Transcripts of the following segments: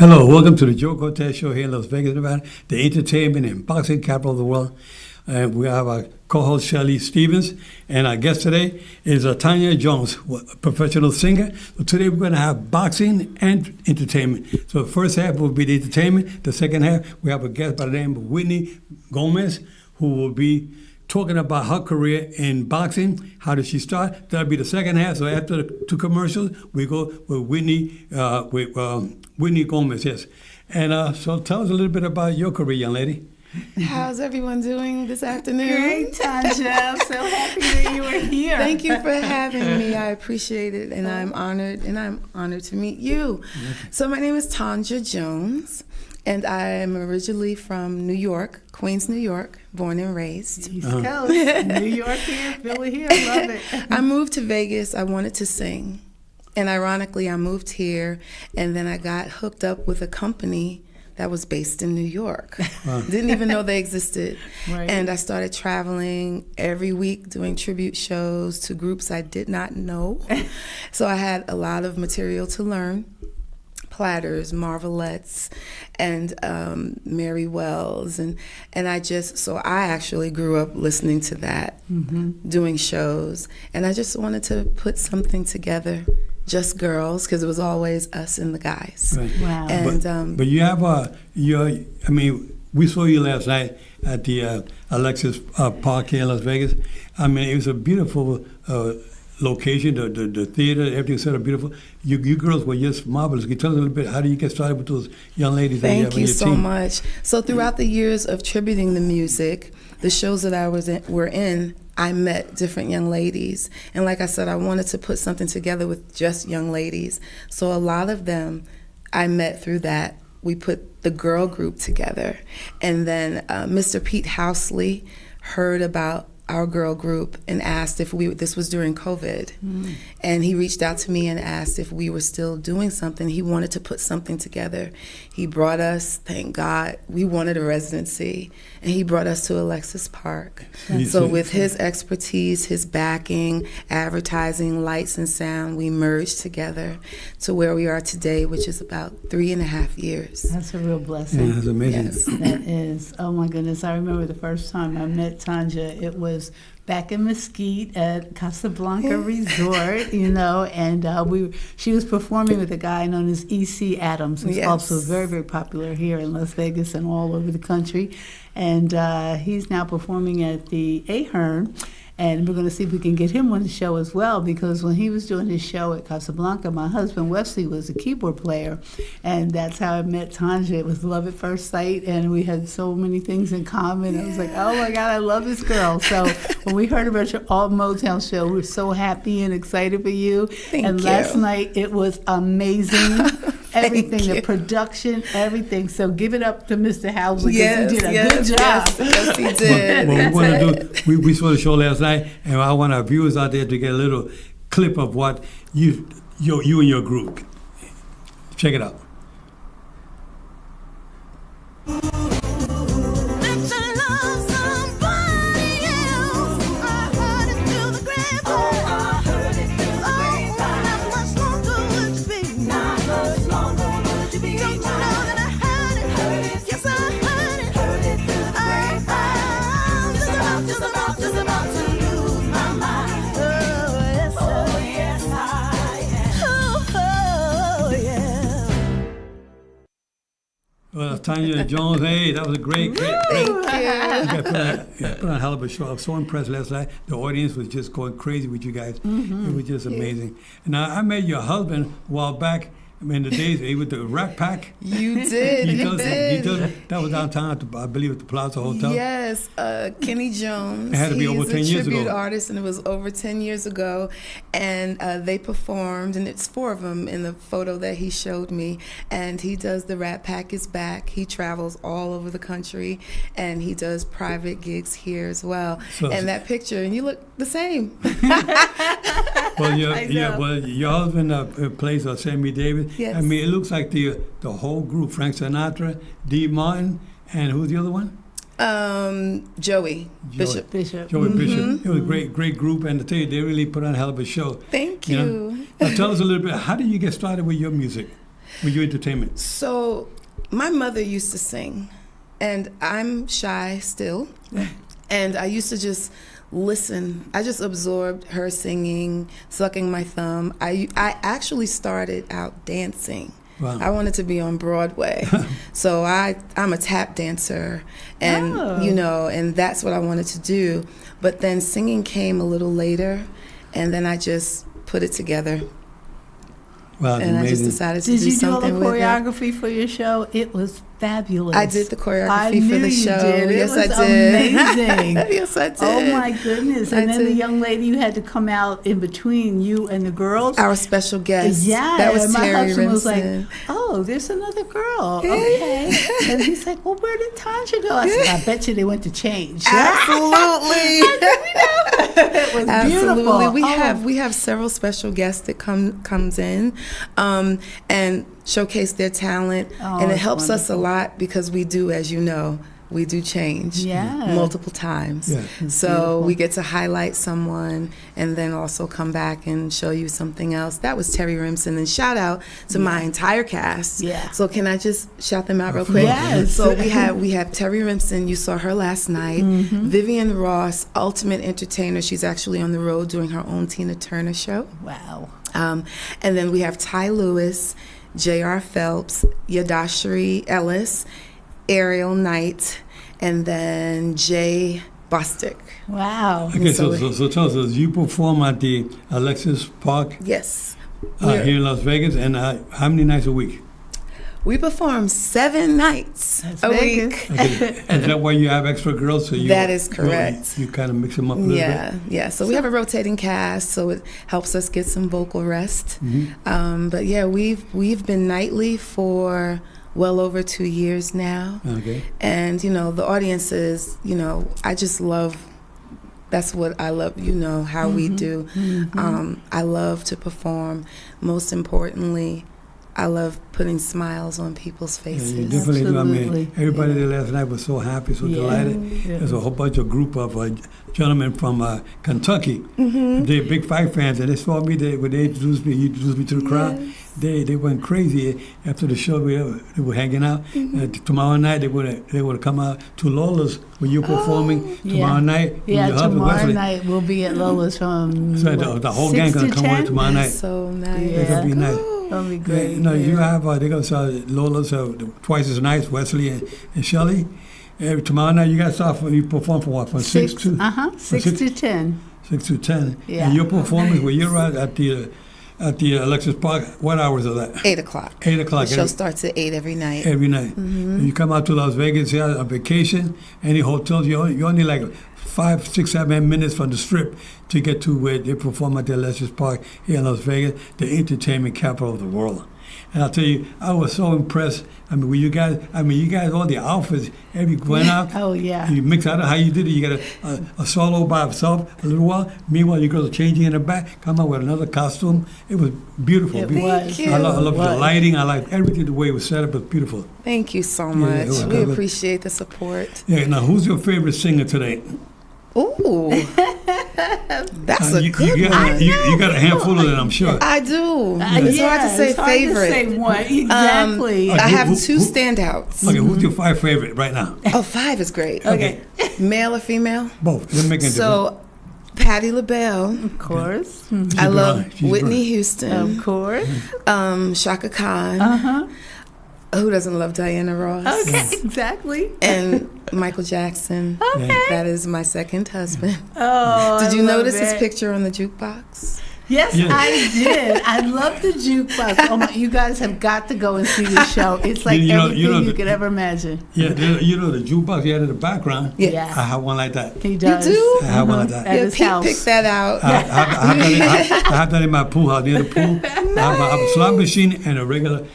Hello, welcome to the Joe Cortez Show here in Las Vegas, Nevada, the entertainment and boxing capital of the world. And we have our co-host Shelly Stevens, and our guest today is Tonja Jones, a professional singer. So today we're going to have boxing and entertainment. So the first half will be the entertainment. The second half, we have a guest by the name of Whitney Gomez, who will be talking about her career in boxing. How did she start? That'll be the second half. So after the two commercials, we go with Whitney Gomez, yes. And so tell us a little bit about your career, young lady. How's everyone doing this afternoon? Great, Tonja. I'm so happy that you were here. Thank you for having me. I appreciate it, and I'm honored to meet you. So my name is Tonja Jones, and I'm originally from New York, Queens, New York, born and raised. East Coast, New York here, Philly here, love it. I moved to Vegas. I wanted to sing, and ironically, I moved here, and then I got hooked up with a company that was based in New York. Wow. Didn't even know they existed. Right. And I started traveling every week doing tribute shows to groups I did not know. So I had a lot of material to learn. Platters, Marvelettes, and Mary Wells. And I actually grew up listening to that, doing shows. And I just wanted to put something together. Just girls, because it was always us and the guys. Right. Wow. And, but you have we saw you last night at the Alexis Park here in Las Vegas. I mean, it was a beautiful location, the theater, everything was so beautiful. You girls were just marvelous. Can you tell us a little bit, how do you get started with those young ladies that you have on your team? Thank you so much. So throughout the years of tributing the music, the shows that I were in, I met different young ladies. And like I said, I wanted to put something together with just young ladies. So a lot of them I met through that. We put the girl group together. And then Mr. Pete Housley heard about our girl group and asked if this was during COVID. And he reached out to me and asked if we were still doing something. He wanted to put something together. He brought us, thank God, we wanted a residency, and he brought us to Alexis Park. So with his expertise, his backing, advertising, lights and sound, we merged together to where we are today, which is about 3.5 years. That's a real blessing. Yeah, that's amazing. Yes. That is. Oh my goodness. I remember the first time I met Tonja, it was back in Mesquite at Casablanca Resort, and she was performing with a guy known as E.C. Adams, who's also very, very popular here in Las Vegas and all over the country. And he's now performing at the Ahern. And we're going to see if we can get him on the show as well, because when he was doing his show at Casablanca, my husband Wesley was a keyboard player, and that's how I met Tonja. It was love at first sight, and we had so many things in common. I was like, oh my God, I love this girl. So when we heard about your All Motown show, we were so happy and excited for you. Thank you. Last night, it was amazing. Everything, the production, everything. So give it up to Mr. Howell, because he did a good job. Yes, he did. We saw the show last night, and I want our viewers out there to get a little clip of what you and your group. Check it out. Well, Tonja Jones, hey, that was a great. Thank you. You put on a hell of a show. I was so impressed last night. The audience was just going crazy with you guys. It was just amazing. And I met your husband a while back. I mean, the days with the Rat Pack. You did. He does. That was downtown, I believe, at the Plaza Hotel. Yes, Kenny Jones. It had to be over 10 years ago. He's a tribute artist, and it was over 10 years ago. And they performed, and it's 4 of them in the photo that he showed me. And he does the Rat Pack is back. He travels all over the country, and he does private gigs here as well. And that picture, and you look the same. Well, your husband plays Sammy Davis. Yes. I mean, it looks like the whole group: Frank Sinatra, Dee Martin, and who's the other one? Joey Bishop. Bishop. It was a great group, and to tell you, they really put on a hell of a show. Thank you. Now tell us a little bit. How did you get started with your music? with your entertainment? So my mother used to sing, and I'm shy still. And I used to just listen. I just absorbed her singing, sucking my thumb. I actually started out dancing. Wow. I wanted to be on Broadway. So I'm a tap dancer, and and that's what I wanted to do. But then singing came a little later, and then I just put it together. Wow, and amazing. I just decided to do something with it. Did you do all the choreography for your show? It was fabulous. I did the choreography for the show. Did. Yes, it was I did. Amazing. Yes, I did. Oh my goodness! And I then the did. young lady, you had to come out in between you and the girls. Our special guest. Yeah, that was my Terry husband was like, Rimson. "Oh, there's another girl." Okay, and he's like, "Well, where did Tonja go?" I said, "I bet you they went to change." Absolutely. It was Absolutely. beautiful. We have several special guests that comes in and showcase their talent, and it helps us a lot because we do, as you know, we do change multiple times. Yeah. So beautiful. we get to highlight someone and then also come back and show you something else. That was Terry Rimson, and shout out to my entire cast. Yeah. So can I just shout them out real quick? Yes. So we have Terry Rimson. You saw her last night. Vivian Ross, ultimate entertainer. She's actually on the road doing her own Tina Turner show. Wow. And then we have Ty Lewis, J.R. Phelps, Yadashri Ellis, Ariel Knight, and then Jay Bostic. Wow. Okay, so tell us, you perform at the Alexis Park Yes. here in Las Vegas, and how many nights a week? We perform 7 nights That's a Vegas. week. Okay. Is that why you have extra girls? So That is correct. You kind of mix them up a little bit? Yeah. So we have a rotating cast, so it helps us get some vocal rest. But yeah, we've been nightly for well over 2 years now. Okay. And, the audience is, I just love, that's what I love, how we do. I love to perform. Most importantly, I love putting smiles on people's faces. Yeah, you definitely do. I mean, Absolutely. everybody there last night was so happy, so delighted. Yeah. There's a whole bunch of group of gentlemen from Kentucky. They're big fight fans, and they saw me. When they introduced me to the crowd. Yes. They went crazy after the show. They were hanging out. Tomorrow night they would come out to Lola's when you're performing. Tomorrow night, with Yeah, your husband tomorrow Wesley. night we'll be at Lola's from So the whole gang 6 gonna to come over 10? tomorrow night. So nice. Yeah. It's gonna be nice. That'll be Yeah, great. you have they're gonna sell Lola's twice as nice. Wesley and Shelley. Tomorrow night you guys you perform from what? From 6 to 6 to 10. 6 to 10. Yeah. And your performance when you're at the Alexis Park, what hours are that? 8 o'clock. 8 o'clock. The show starts at 8 every night. Every night. And you come out to Las Vegas here on vacation. Any hotels, you only like 5, 6, 7 minutes from the Strip to get to where they perform at the Alexis Park here in Las Vegas, the entertainment capital of the world. And I'll tell you, I was so impressed. I mean, you guys, all the outfits, every went out. Oh, yeah. You mix out how you did it. You got a solo by itself a little while. Meanwhile, you girls are changing in the back, come out with another costume. It was beautiful. It beautiful. was. Thank you. I love It the was. lighting. I like everything, the way it was set up. It was beautiful. Thank you so Yeah, much. it was We good. appreciate the support. Yeah. Now, who's your favorite singer today? Ooh. That's a good you one. you got a handful of them, I'm sure. I do. It's hard to say it's hard favorite. to say one. Exactly. I have Who- 2 who- standouts. Okay, who's your 5 favorite right now? Oh, 5 is great. Okay. Male or female? Both. They're making a difference. So, Patti LaBelle. Of course. She's I love right. She's Whitney right. Houston. Of course. Shaka Khan. Uh-huh. Who doesn't love Diana Ross? Okay, exactly. And Michael Jackson. Okay. That is my second husband. Oh, Did you I love notice his it. picture on the jukebox? Yes, Yes. I did. I love the jukebox. Oh my! You guys have got to go and see the show. It's like You know- everything you know you the- could ever imagine. Yeah, the jukebox you had in the background. Yeah. Yeah. I have one like that. He does. do? I have one like that. At Yeah, his Pete house. picked that out. I have that in my pool house, near the pool. I have a slot machine and a regular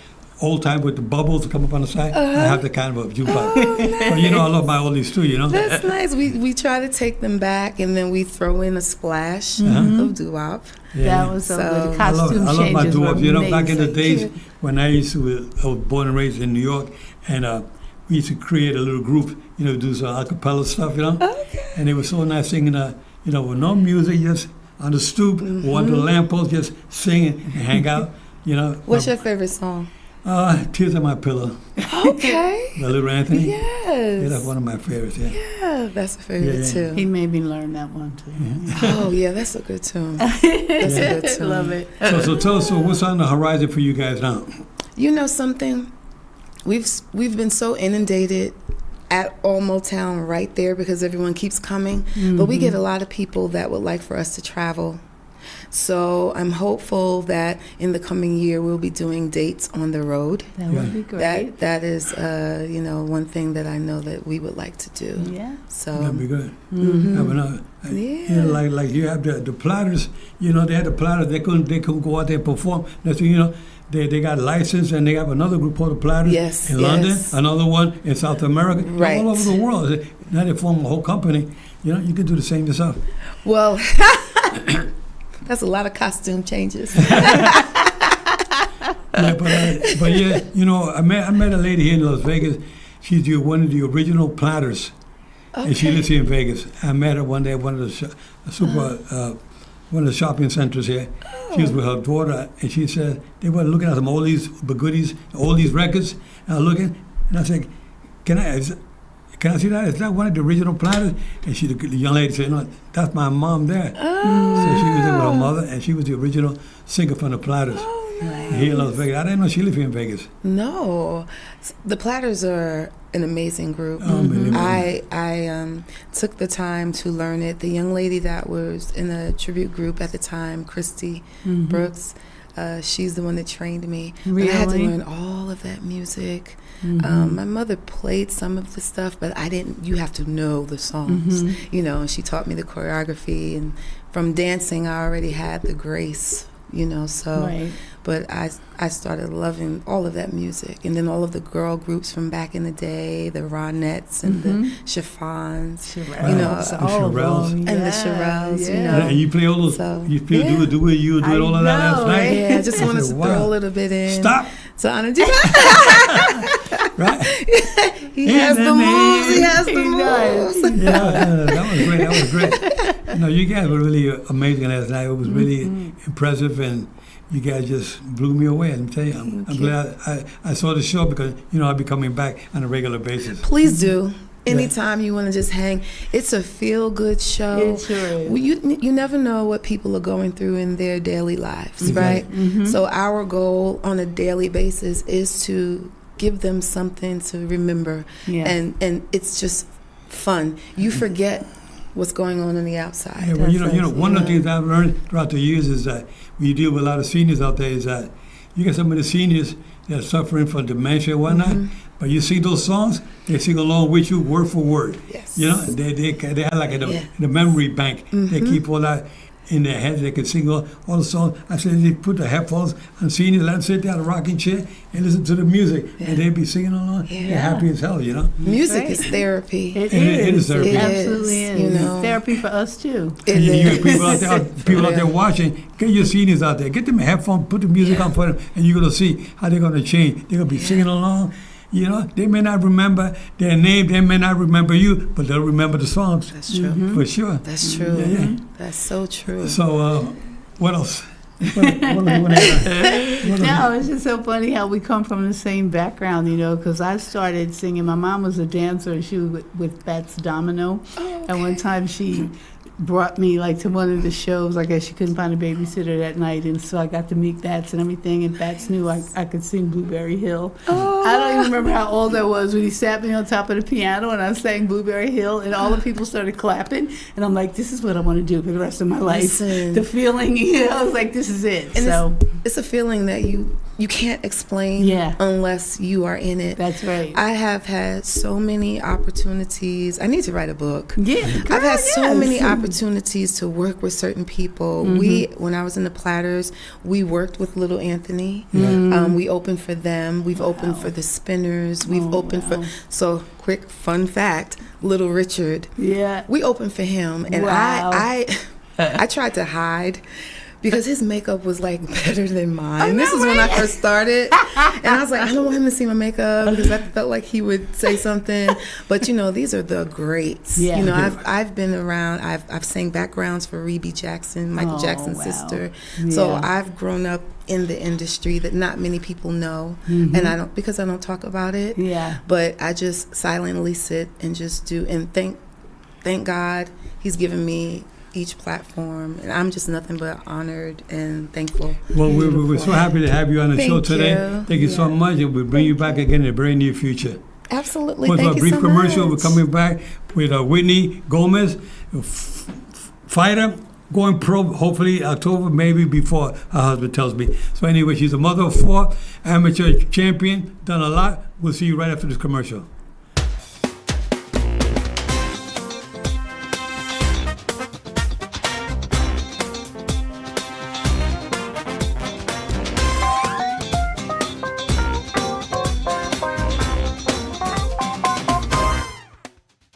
old time with the bubbles that come up on the side. I have the kind of a jukebox. But I love my oldies too, That's nice. We try to take them back, and then we throw in a splash of doo-wop. That was so, So- good. The I costume love my changes were dwarves. Back in the amazing. days when I was born and raised in New York, and we used to create a little group, do some a cappella stuff, Okay. And it was so nice singing, with no music, just on the stoop or under the lamppost, just singing and hang out, What's your favorite song? Tears on My Pillow. Okay. The Little Anthony. Yes. Yeah, that's one of my favorites. Yeah. Yeah, that's a favorite Yeah. too. He made me learn that one too. Oh yeah, that's a good tune. That's a good tune. Love it. So tell us, so what's on the horizon for you guys now? You know something? We've been so inundated at All Motown right there because everyone keeps coming, but we get a lot of people that would like for us to travel. So I'm hopeful that in the coming year we'll be doing dates on the road. That would be great. That is one thing that I know that we would like to do. Yeah. So That'd be good. Have another, you know, like you have the Platters. You know, they had the Platters. They couldn't go out there and perform. That's you know. They got licensed, and they have another group called the Platters in London, another one in South America, Right. all over the world. Now they form a whole company. You know, you can do the same yourself. Well, that's a lot of costume changes. Yeah, but yeah, you know, I met a lady here in Las Vegas. She's one of the original Platters, and she lives here in Vegas. I met her one day at one of the one of the shopping centers here. She was with her daughter, and she said they were looking at some oldies, but goodies, all these records. And I was looking, and I said, "Can I see that? Is that one of the original Platters?" And the young lady said, "No, that's my mom there." So she was there with her mother, and she was the original singer from the Platters. Here in Las Vegas. I didn't know she lived here in Vegas. No, the Platters are an amazing group. Unbelievable. I took the time to learn it. The young lady that was in the tribute group at the time, Christy Brooks, she's the one that trained me. Really? But I had to learn all of that music. My mother played some of the stuff, but I didn't. You have to know the songs, you know. And she taught me the choreography, and from dancing, I already had the grace. You know, so, Right. but I started loving all of that music, and then all of the girl groups from back in the day, the Ronettes and the Chiffons, you know, The all of Shirelles. them. and the Shirelles, you know. And you play all those, So, you play, yeah. do it, you did I all of that last know, night. Yeah, I just wanted to said, throw wow. a little bit in. Stop, To honor that. right? He has the moves. He has the He does. moves. Yeah, that was great. That was great. No, you guys were really amazing last night. It was really impressive, and you guys just blew me away. Let me tell you, I'm glad I saw the show because, you know, I'll be coming back on a regular basis. Please do. Anytime you want to just hang, it's a feel-good show. It sure is. Well, you never know what people are going through in their daily lives, right? So our goal on a daily basis is to give them something to remember, Yeah. and it's just fun. You forget what's going on the outside. Yeah, well, you know, one of the Yeah. things I've learned throughout the years is that when you deal with a lot of seniors out there, is that you get some of the seniors that are suffering from dementia and whatnot, but you sing those songs, they sing along with you word for word. Yes. You know, they have like in the memory bank. They keep all that in their heads. They can sing all the songs. I said they put the headphones on seniors, let them sit down in a rocking chair and listen to the music, and they'd be singing along. They're happy as hell, you know. Music Great. is therapy. It It is therapy. It It absolutely is, is. you know. Therapy for us too. It And you is. get people out there watching. Get your seniors out there. Get them a headphone. Put the music on for them, and you're gonna see how they're gonna change. They're gonna be singing along. You know, they may not remember their name. They may not remember you, but they'll remember the songs That's true. for sure. That's true. Yeah. That's so true. So, what else? What else you wanna add? No, it's just so funny how we come from the same background, you know, because I started singing. My mom was a dancer, and she was with Bats Domino. And one time she brought me like to one of the shows. I guess she couldn't find a babysitter that night, and so I got to meet Bats and everything. And Bats knew I could sing Blueberry Hill. I don't even remember how old I was when he sat me on top of the piano and I sang Blueberry Hill, and all the people started clapping. And I'm like, this is what I want to do for the rest of my life. Listen. The feeling, you know, I was like, this is it. And So it's a feeling that you can't explain Yeah. unless you are in it. that's right. I have had so many opportunities. I need to write a book. Yeah, I've had so yes. many opportunities to work with certain people. When I was in the Platters, we worked with Little Anthony. We opened for them. We've opened for the Spinners. We've opened for, so quick fun fact, Little Richard. Yeah. We opened for him, and Wow. I tried to hide because his makeup was like better than mine. This is when I first started, and I was like, I don't want him to see my makeup because I felt like he would say something. But you know, these are the greats. Yeah. You know, I've been around. I've sang backgrounds for Rebe Jackson, Michael Oh, Jackson's wow. sister. So Yeah. I've grown up in the industry that not many people know, and I don't talk about it. Yeah. But I just silently sit and just do, and thank God He's given me each platform, and I'm just nothing but honored and thankful. Well, we're so happy to have you on the show today. you. Thank you so much, and we'll bring you back again in the very near future. Absolutely. For Thank a you brief so commercial, much. we're coming back with Whitney Gomez, fighter, going pro, hopefully October, maybe before her husband tells me. So anyway, she's a mother of 4, amateur champion, done a lot. We'll see you right after this commercial.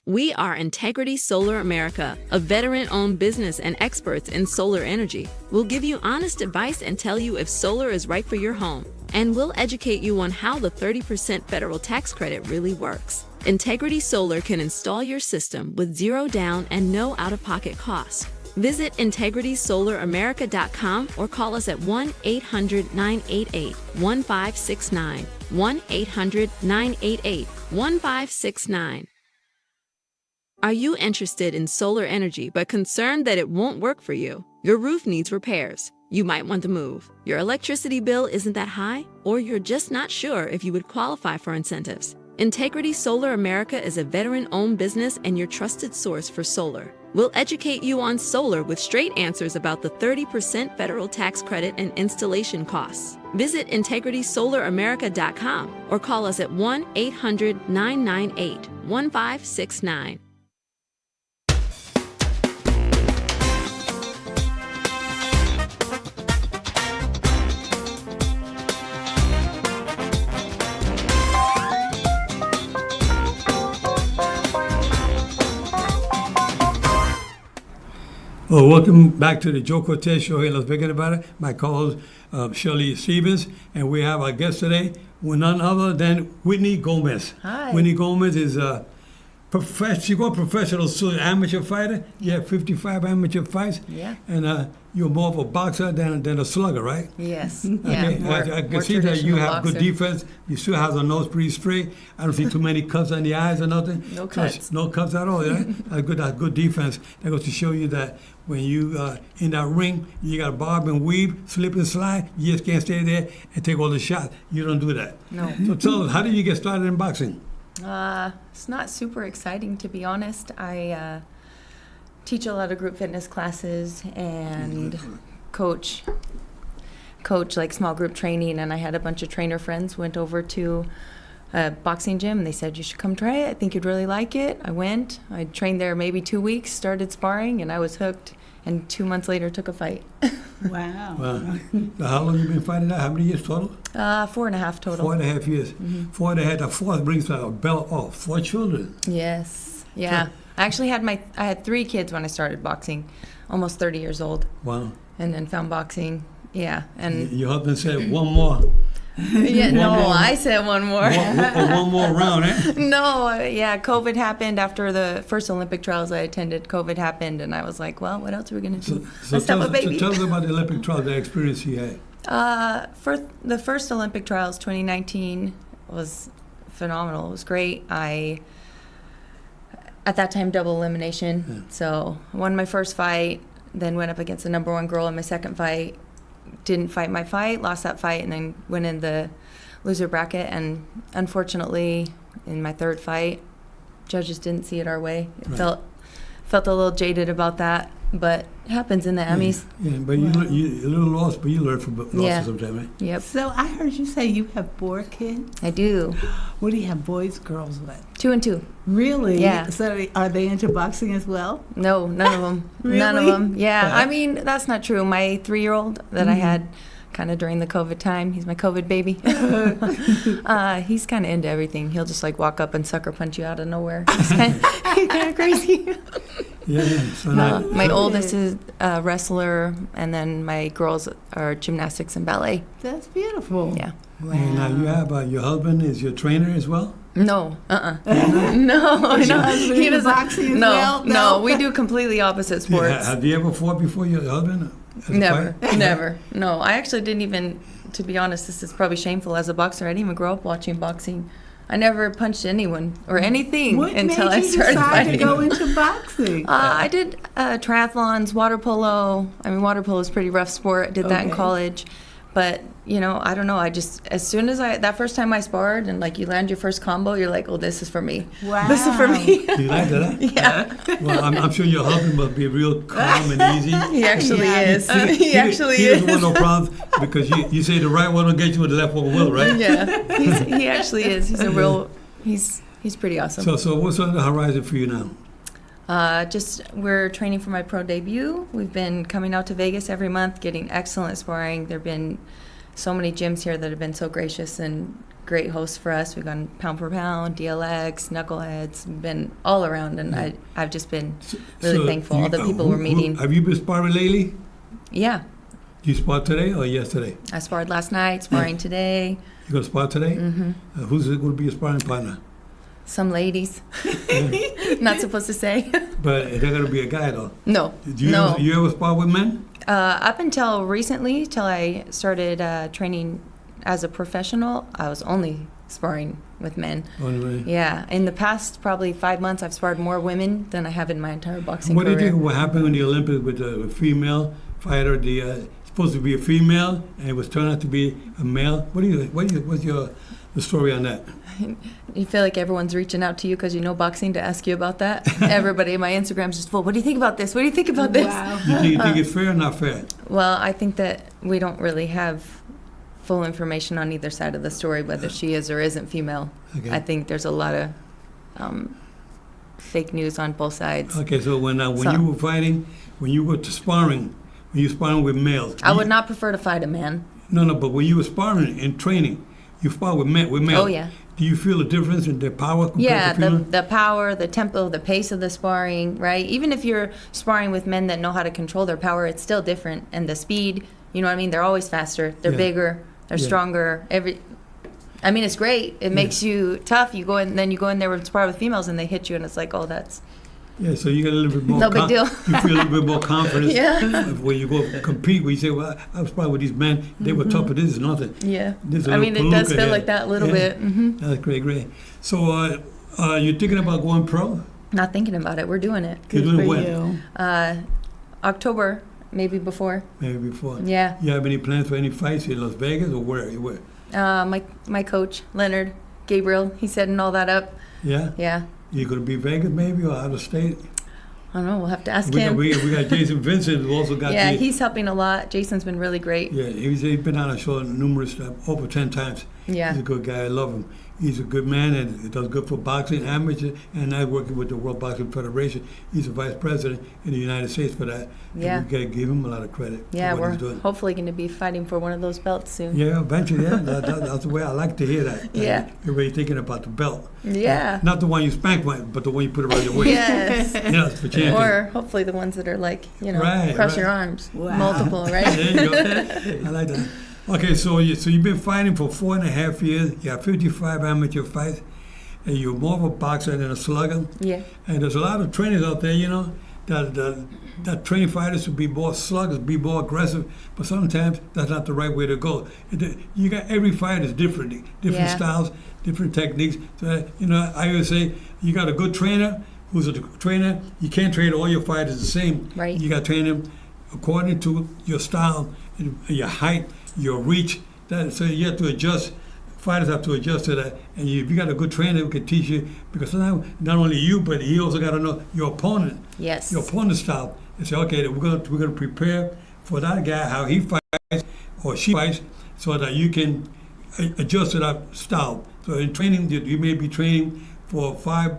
We are Integrity Solar America, a veteran-owned business and experts in solar energy. We'll give you honest advice and tell you if solar is right for your home. And we'll educate you on how the 30% federal tax credit really works. Integrity Solar can install your system with zero down and no out-of-pocket cost. Visit integritysolar.america.com or call us at 1-800-988-1569. 1-800-988-1569. Are you interested in solar energy but concerned that it won't work for you? Your roof needs repairs. You might want to move. Your electricity bill isn't that high, or you're just not sure if you would qualify for incentives. Integrity Solar America is a veteran-owned business and your trusted source for solar. We'll educate you on solar with straight answers about the 30% federal tax credit and installation costs. Visit integritysolar.america.com or call us at 1-800-998-1569. Well, welcome back to the Joe Cortez Show here in Las Vegas, Nevada. My co-host, Shirley Stevens, and we have our guest today, none other than Whitney Gomez. Hi. Whitney Gomez is a professional amateur fighter. You have 55 amateur fights. Yeah. And you're more of a boxer than a slugger, right? Yes. Okay. Yeah. I can see that you have good defense. You still have the nose pretty straight. I don't see too many cuts on the eyes or nothing. No cuts. No cuts at all. Yeah. That's good defense. That goes to show you that when you in that ring, you got to bob and weave, slip and slide. You just can't stay there and take all the shots. You don't do that. No. So tell us, how did you get started in boxing? It's not super exciting, to be honest. I teach a lot of group fitness classes and coach like small group training, and I had a bunch of trainer friends went over to a boxing gym and they said, you should come try it. I think you'd really like it. I went. I trained there maybe 2 weeks, started sparring, and I was hooked, and 2 months later took a fight. Wow. So how long you been fighting that? How many years total? 4.5 total. 4.5 years. 4.5. The fourth brings a belt off. 4 children. Yes. Yeah. I actually had 3 kids when I started boxing, almost 30 years old, Wow. and then found boxing. Yeah. And Your husband said one more. yeah, no, more. I said one more. One more round, eh? No, yeah, COVID happened after the first Olympic trials I attended. COVID happened, and I was like, well, what else are we going to do? Let's have a baby. Tell us about the Olympic trials, the experience you had. For the first Olympic trials, 2019, was phenomenal. It was great. I, at that time, double elimination. Yeah. So I won my first fight, then went up against the number 1 girl in my second fight. Didn't fight my fight, lost that fight, and then went in the loser bracket. And unfortunately, in my third fight, judges didn't see it our way. It felt a little jaded about that, but it happens in the Emmys. Yeah, but you a little lost, but you learn from losses Yeah. sometimes, right? Yep, So I heard you say you have 4 kids. I do. What do you have, boys, girls, what? 2 and 2. Really? Yeah. So are they into boxing as well? No, none of them. None of Really? them. Yeah, I mean, that's not true. My 3-year-old that I had kind of during the COVID time, he's my COVID baby. He's kind of into everything. He'll just like walk up and sucker punch you out of nowhere. He's kind of crazy. Yeah. So No, now, my oldest is a wrestler, and then my girls are gymnastics and ballet. That's beautiful. Yeah. Wow. and now you have your husband is your trainer as well. No, no, Is your no. husband He into doesn't. boxing as No, well? no. We do completely opposite sports. Have you ever fought before your husband? as a Never, fighter? never. No, I actually didn't even. To be honest, this is probably shameful as a boxer. I didn't even grow up watching boxing. I never punched anyone or anything What until made I you started decide to fighting. go into boxing? I did triathlons, water polo. I mean, water polo is a pretty rough sport. I did that in Okay. college. But, you know, I don't know. I just, as soon as that first time I sparred and like you land your first combo, you're like, oh, this is for me. Wow. This is for me. You like that? Huh? Yeah, Well, I'm sure your husband must be real calm and easy. he actually Yeah. is. He actually he is. doesn't want no problems because you say the right one will get you and the left one will, right? Yeah, he actually is. He's a real, he's pretty awesome. So what's on the horizon for you now? Just we're training for my pro debut. We've been coming out to Vegas every month, getting excellent sparring. There've been so many gyms here that have been so gracious and great hosts for us. We've gone pound per pound, DLX, Knuckleheads, been all around, and I've just been really thankful. All the people we're meeting. Have you been sparring lately? Yeah, Did you spar today or yesterday? I sparred last night, sparring today. You going to spar today? Mm-hmm. Who's going to be your sparring partner? Some ladies. Not supposed to say. But they're going to be a guy, though. No, Do you, no. you ever spar with men? Up until recently, till I started training as a professional, I was only sparring with men. Anyway. Yeah, in the past probably 5 months, I've sparred more women than I have in my entire boxing What do career. you think what happened in the Olympics with the female fighter? Supposed to be a female and it was turned out to be a male. What's your the story on that? You feel like everyone's reaching out to you because you know boxing to ask you about that? Everybody, my Instagram's just full. What do you think about this? What do you think about this? Wow. You think it's fair or not fair? Well, I think that we don't really have full information on either side of the story, whether she is or isn't female. Okay. I think there's a lot of fake news on both sides. Okay, so when So- you were fighting, when you were to sparring, when you were sparring with males, I would not prefer to fight a man. No, but when you were sparring in training, you spar with males. Oh, yeah. Do you feel a difference in their power compared Yeah, to female? the power, the tempo, the pace of the sparring, right? Even if you're sparring with men that know how to control their power, it's still different. And the speed, you know what I mean? They're always faster. They're Yeah. bigger. They're Yeah. stronger. I mean, it's great. It makes you tough. You go in there and spar with females, and they hit you, and it's like, oh, that's Yeah, so you got a little bit more. No big deal. You feel a little bit more confidence. Yeah. When you go compete, when you say, "Well, I was sparring with these men. They were tough, but this is nothing." yeah. This is a I mean, it little does palooka feel here. like that a little Yeah. bit. That's great. So, you're thinking about going pro? Not thinking about it. We're doing it. You're Good doing for when? you. October, maybe before. Maybe before. Yeah. You have any plans for any fights in Las Vegas or where? My coach, Leonard Gabriel, he's setting all that up. Yeah? Yeah. You going to be Vegas maybe or out of state? I don't know. We'll have to ask We him. got Jason Vincent who also got Yeah, the... he's helping a lot. Jason's been really great. Yeah, he's been on our show numerous times, over 10 times. Yeah. He's a good guy. I love him. He's a good man and he does good for boxing, amateur, and I'm working with the World Boxing Federation. He's a vice president in the United States for that. Yeah. And we got to give him a lot of credit Yeah, for what we're he's doing. hopefully going to be fighting for one of those belts soon. Yeah, eventually, yeah. That's the way I like to hear that. Yeah. You're really thinking about the belt. Yeah. Not the one you spank with, but the one you put around your waist. Yes. Yeah, it's for champion. Or hopefully the ones that are like, Right, cross right. your arms. Wow. Multiple, right? There you go. I like that. Okay, so you've been fighting for 4.5 years. You have 55 amateur fights, and you're more of a boxer than a slugger. Yeah. And there's a lot of trainers out there, that train fighters to be more sluggers, be more aggressive. But sometimes that's not the right way to go. You got every fight is different Yeah. styles, different techniques. So, I always say you got a good trainer who's a trainer. You can't train all your fighters the same. Right. You got to train them according to your style, and your height, your reach. So you have to adjust. Fighters have to adjust to that. And if you got a good trainer who can teach you, because sometimes not only you, but he also got to know your opponent, Yes. your opponent's style, and say, okay, we're gonna prepare for that guy how he fights or she fights, so that you can adjust to that style. So in training, you may be training for 5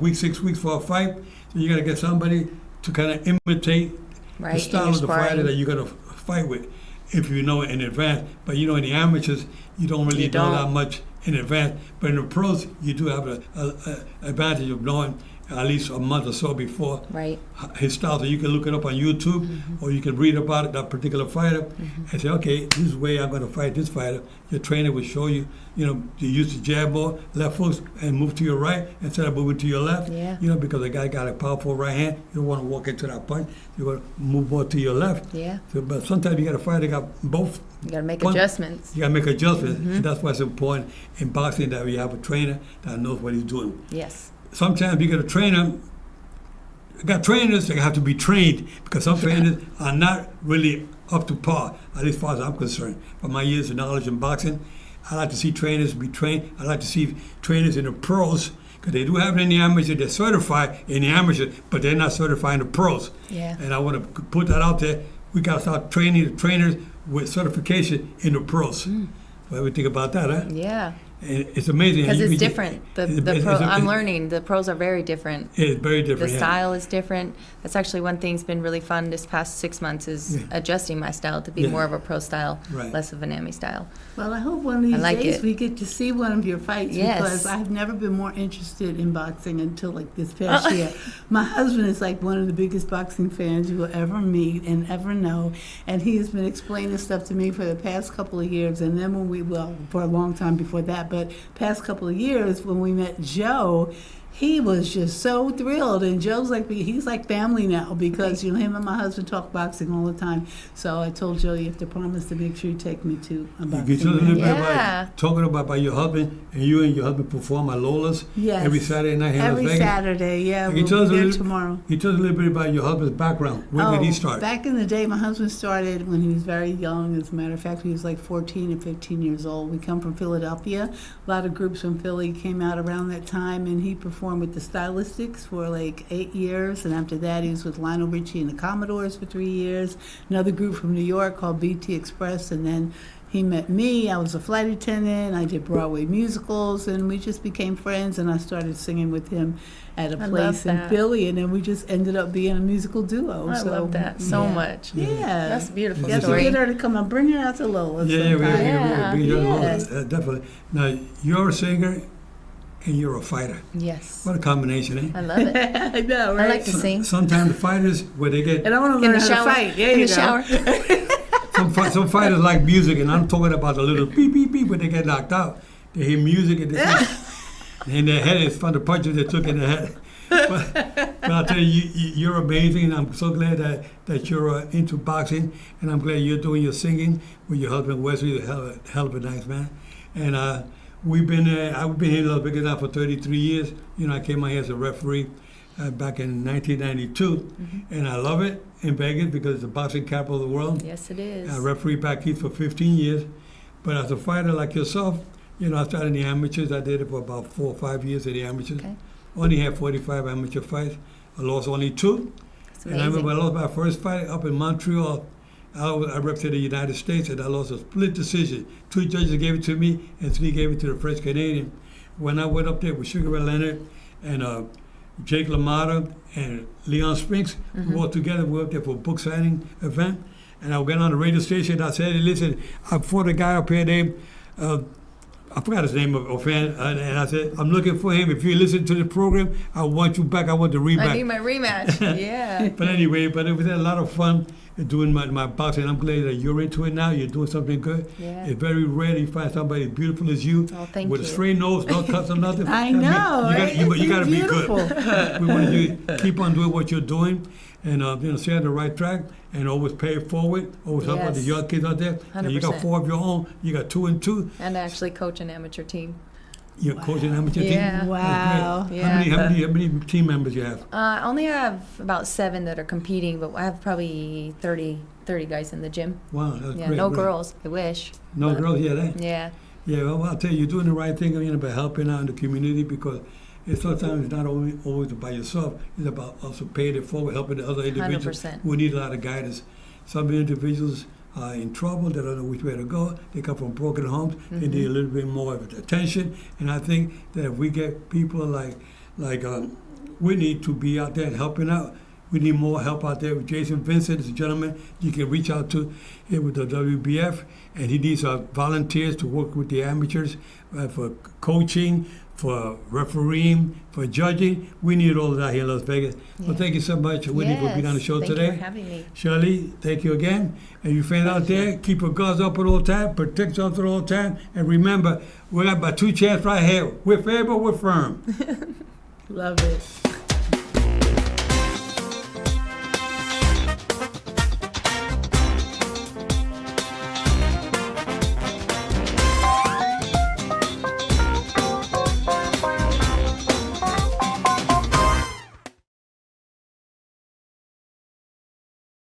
weeks, 6 weeks for a fight. So you got to get somebody to kind of imitate Right, the in style your of the fighter sparring. that you're going to fight with, if you know it in advance. But in the amateurs, you don't really You know don't. that much in advance. But in the pros, you do have an advantage of knowing at least a month or so before Right. his style. So you can look it up on YouTube, or you can read about it, that particular fighter, and say, okay, this is the way I'm going to fight this fighter. Your trainer will show you, you use the jab more, left hooks, and move to your right instead of moving to your left. Yeah. Because the guy got a powerful right hand. You don't want to walk into that punch. You want to move more to your left. Yeah. So, but sometimes you got a fighter that got both. You got to make punch. adjustments. You got to make adjustments, and that's why it's important in boxing that we have a trainer that knows what he's doing. Yes. Sometimes you get a trainer. Got trainers that have to be trained because some trainers are not really up to par, at least as far as I'm concerned. From my years of knowledge in boxing, I like to see trainers be trained. I like to see trainers in the pros because they do have it in the amateur. They're certified in the amateur, but they're not certified in the pros. Yeah. And I want to put that out there. We got to start training the trainers with certification in the pros. What do we think about that, huh? Yeah. And it's amazing. Because You it's can- different. it's- I'm learning the pros are very different. It's very different. The yeah. style is different. That's actually one thing's been really fun this past 6 months is adjusting my style to be Yeah. more of a pro style, Right. less of an AMI style. Well, I hope one of these like days it. we get to see one of your fights Yes. because I've never been more interested in boxing until like this past year. My husband is like one of the biggest boxing fans you will ever meet and ever know, and he has been explaining stuff to me for the past couple of years. And then for a long time before that, but past couple of years when we met Joe, he was just so thrilled, and Joe's he's like family now because him and my husband talk boxing all the time. So I told Joe, you have to promise to make sure you take me to a You boxing tell a little match. bit Yeah. about talking about your husband, and you husband perform at Lola's Yes. every Saturday night here in Las Every Vegas. Saturday, yeah. Can We'll you tell us be a there little- tomorrow. He tells a little bit about your husband's background. When did he start? Back in the day, my husband started when he was very young. As a matter of fact, he was like 14 and 15 years old. We come from Philadelphia. A lot of groups from Philly came out around that time, and he performed with the Stylistics for like 8 years. And after that, he was with Lionel Richie and the Commodores for 3 years. Another group from New York called BT Express. And then he met me. I was a flight attendant. I did Broadway musicals, and we just became friends. And I started singing with him at a I place love in that. Philly, and then we just ended up being a musical duo. I love that so much. Yeah, That's a beautiful you have to story. get her to come and bring her out to Lola. Yeah, sometime. definitely. Now, you're a singer and you're a fighter. Yes. What a combination, eh? I love it. I know, right? I like to sing. Sometimes the fighters, where they get, And I want to In learn the how shower. to fight. There In you the go. shower. some fighters like music, and I'm talking about the little beep, beep, beep when they get knocked out. They hear music and in their head it's from the punches they took in the head. But I'll tell you, you're amazing, and I'm so glad that you're into boxing, and I'm glad you're doing your singing with your husband Wesley, a hell of a nice man. And I've been here in Las Vegas now for 33 years. I came out here as a referee back in 1992, and I love it in Vegas because it's the boxing capital of the world. Yes, it is. I refereed back here for 15 years. But as a fighter like yourself, I started in the amateurs. I did it for about 4 or 5 years in the amateurs. Okay. Only had 45 amateur fights. I lost only 2. It's And I remember I amazing. lost my first fight up in Montreal. I represented the United States, and I lost a split decision. 2 judges gave it to me, and 3 gave it to the French Canadian. When I went up there with Sugar Ray Leonard and Jake LaMotta and Leon Spinks, we all together. We were up there for a book signing event. And I went on the radio station. I said, listen, I fought a guy up here named, I forgot his name offhand, and I said, I'm looking for him. If you listen to the program, I want you back. I want the rematch. I need my rematch. Yeah. But anyway, it was a lot of fun doing my boxing. I'm glad that you're into it now. You're doing something good. Yeah. It's very rare you find somebody as beautiful as you Oh, thank with a you. straight nose, no cuts or nothing. I know, right? You got to be Beautiful. good. We want you to keep on doing what you're doing and stay on the right track and always pay it forward. Always help out the Yes. young kids out there. And you got 100%. 4 of your own. You got 2 and 2. And I actually coach an amateur team. You're coaching amateur Yeah. team. Wow. That's great. Yeah. How many team members you have? I only have about 7 that are competing, but I have probably 30 guys in the gym. Wow, that's Yeah, great. no great. girls. I wish. No but- girls, yeah. Yeah. Yeah, well, I'll tell you, you're doing the right thing, by helping out in the community because sometimes it's not always about yourself. It's about also paying it forward, helping the other individuals 100%. who need a lot of guidance. Some individuals are in trouble. They don't know which way to go. They come from broken homes. They need a little bit more of attention. And I think that if we get people like Whitney to be out there and helping out, we need more help out there with Jason Vincent. Is a gentleman you can reach out to here with the WBF, and he needs volunteers to work with the amateurs for coaching, for refereeing, for judging. We need all of that here in Las Vegas. Well, thank you so much, Whitney, for being on the show Thank today. you for having me. Shirley, thank you again. And you fans out there, keep your guards up at all time, protect yourself at all time, and remember, we got about 2 chants right here. We're fair, but we're firm. Love it.